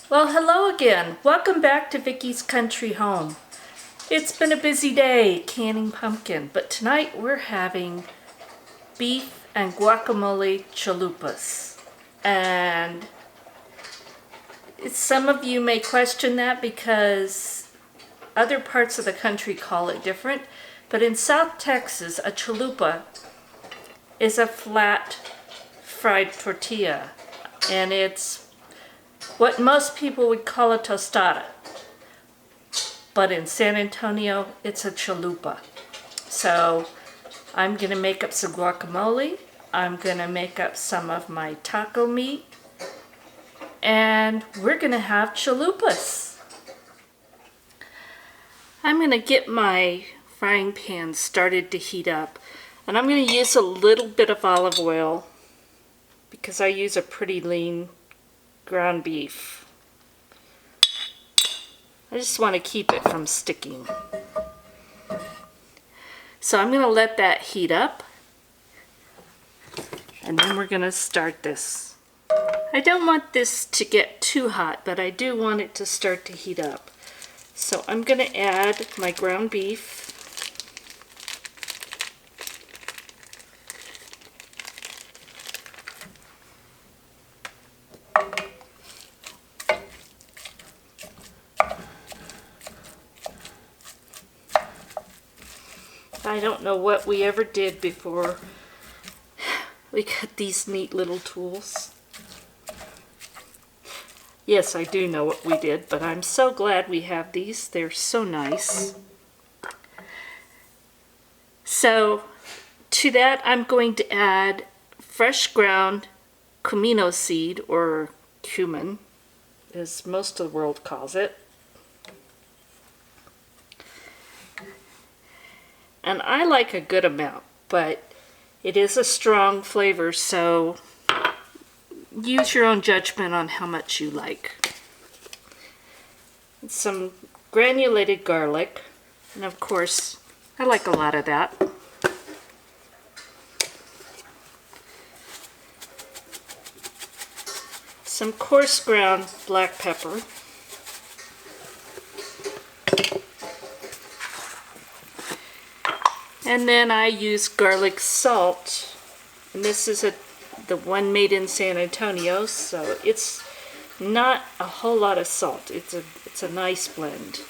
Well, hello again. Welcome back to Vickie's Country Home. It's been a busy day canning pumpkin, but tonight we're having beef and guacamole chalupas. And some of you may question that because other parts of the country call it different, but in South Texas, a chalupa is a flat fried tortilla, and it's what most people would call a tostada. But in San Antonio, it's a chalupa. So I'm gonna make up some guacamole. I'm gonna make up some of my taco meat. And we're gonna have chalupas. I'm gonna get my frying pan started to heat up. And I'm gonna use a little bit of olive oil because I use a pretty lean ground beef. I just want to keep it from sticking. So I'm going to let that heat up, and then we're going to start this. I don't want this to get too hot, but I do want it to start to heat up. So I'm going to add my ground beef. I don't know what we ever did before we got these neat little tools. Yes, I do know what we did, but I'm so glad we have these. They're so nice. So to that, I'm going to add fresh ground comino seed, or cumin, as most of the world calls it. And I like a good amount, but it is a strong flavor, so use your own judgment on how much you like. Some granulated garlic, and of course, I like a lot of that. Some coarse ground black pepper. And then I use garlic salt, and this is the one made in San Antonio, so it's not a whole lot of salt. It's a nice blend.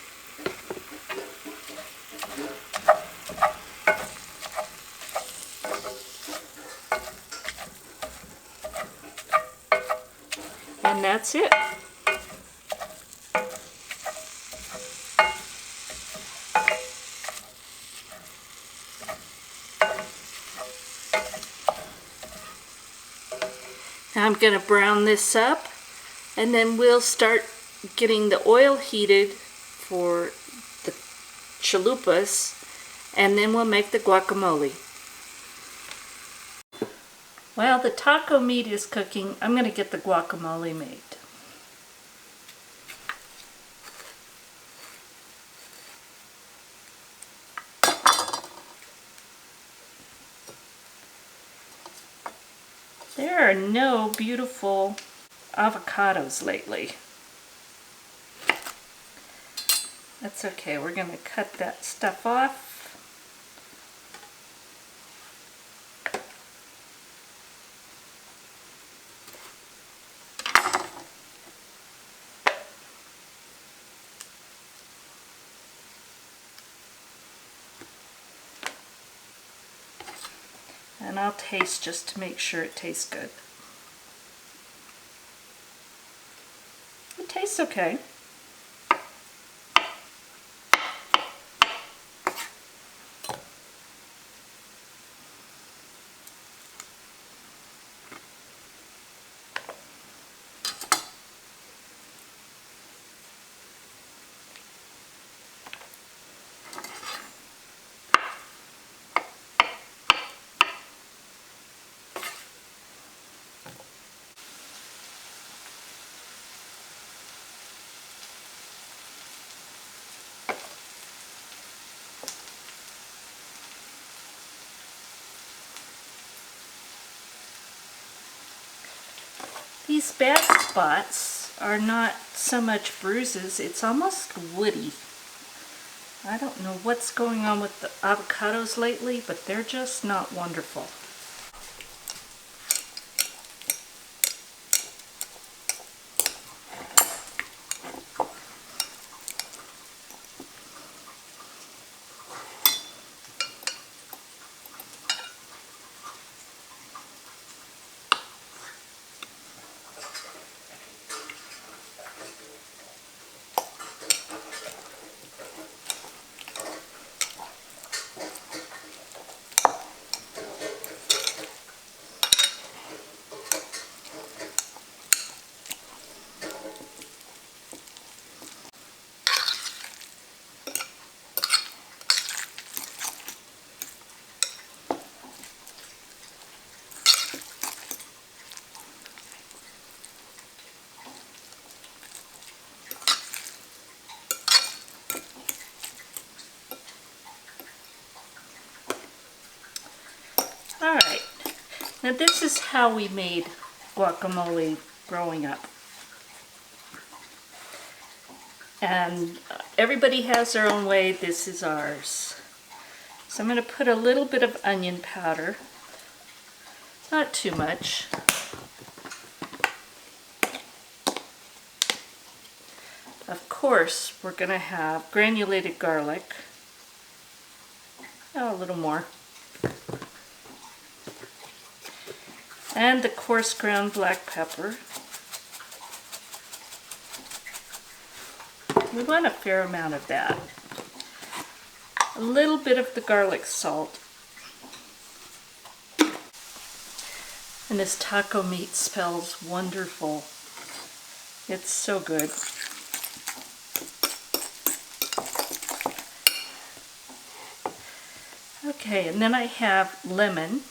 And that's it. Now I'm going to brown this up, and then we'll start getting the oil heated for the chalupas, and then we'll make the guacamole. While the taco meat is cooking, I'm going to get the guacamole made. There are no beautiful avocados lately. That's okay, we're going to cut that stuff off. And I'll taste just to make sure it tastes good. It tastes okay. These bad spots are not so much bruises, it's almost woody. I don't know what's going on with the avocados lately, but they're just not wonderful. Alright, now this is how we made guacamole growing up. And everybody has their own way, this is ours. So I'm going to put a little bit of onion powder, not too much. Of course, we're going to have granulated garlic. Oh, a little more. And the coarse ground black pepper. We want a fair amount of that. A little bit of the garlic salt. And this taco meat smells wonderful. It's so good. Okay, and then I have lemon.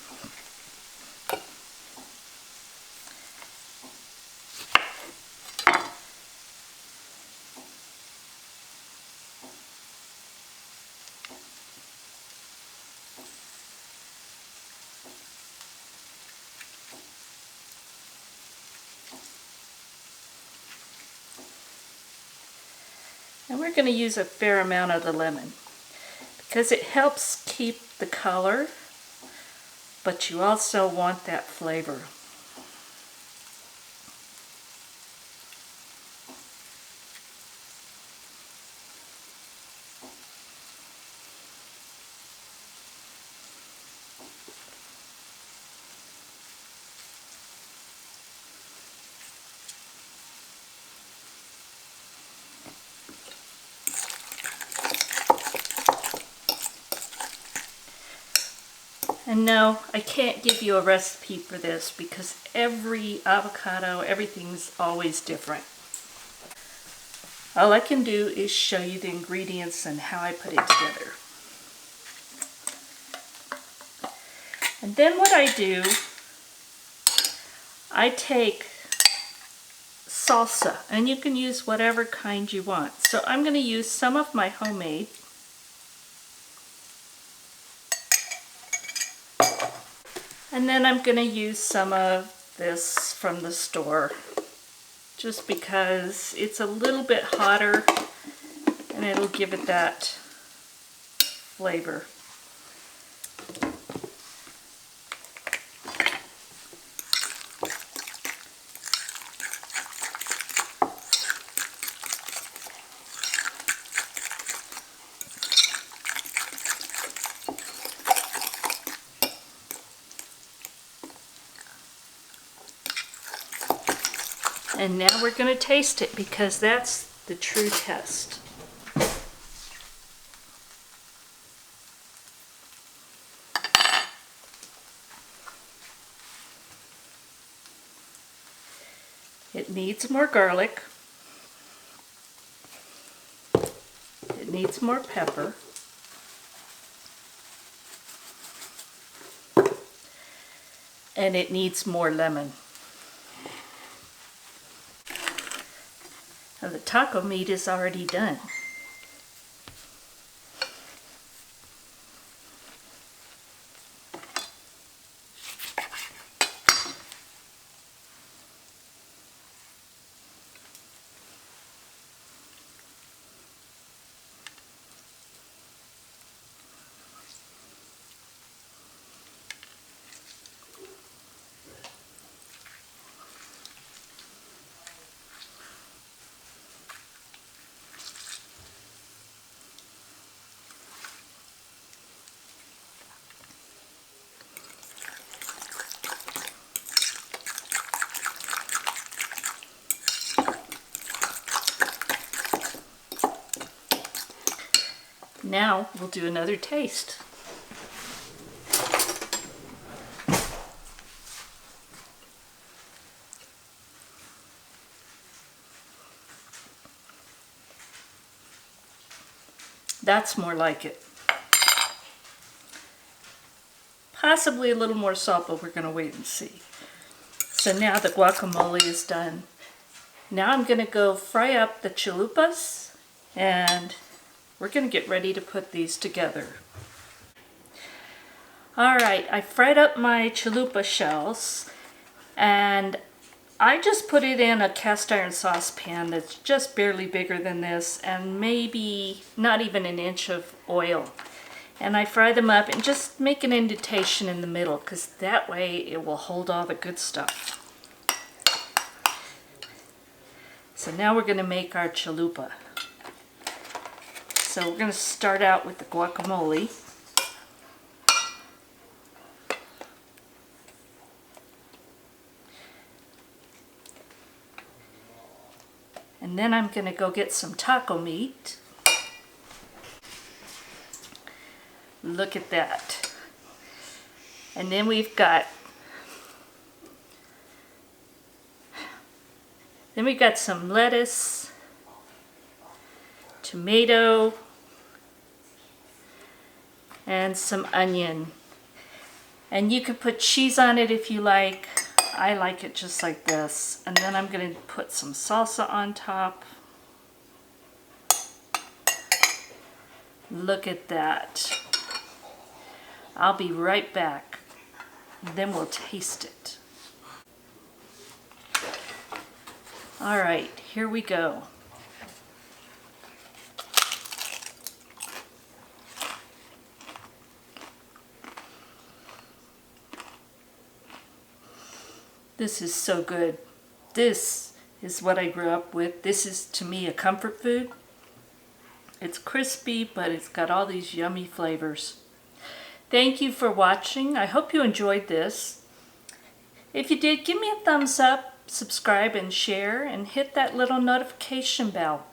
And we're going to use a fair amount of the lemon because it helps keep the color, but you also want that flavor. And no, I can't give you a recipe for this because every avocado, everything's always different. All I can do is show you the ingredients and how I put it together. And then what I do, I take salsa, and you can use whatever kind you want. So I'm going to use some of my homemade. And then I'm going to use some of this from the store, just because it's a little bit hotter and it'll give it that flavor. And now we're going to taste it because that's the true test. It needs more garlic. It needs more pepper. And it needs more lemon. Now the taco meat is already done. Now we'll do another taste. That's more like it. Possibly a little more salt, but we're going to wait and see. So now the guacamole is done. Now I'm going to go fry up the chalupas, and we're going to get ready to put these together. Alright, I fried up my chalupa shells, and I just put it in a cast iron saucepan that's just barely bigger than this, and maybe not even an inch of oil. And I fry them up and just make an indentation in the middle, because that way it will hold all the good stuff. So now we're going to make our chalupa. So we're going to start out with the guacamole. And then I'm going to go get some taco meat. Look at that. And then we've got some lettuce, tomato, and some onion. And you could put cheese on it if you like. I like it just like this. And then I'm going to put some salsa on top. Look at that. I'll be right back. Then we'll taste it. All right, here we go. This is so good. This is what I grew up with. This is, to me, a comfort food. It's crispy, but it's got all these yummy flavors. Thank you for watching. I hope you enjoyed this. If you did, give me a thumbs up, subscribe and share, and hit that little notification bell.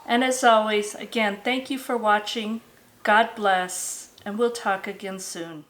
And as always, again, thank you for watching. God bless, and we'll talk again soon.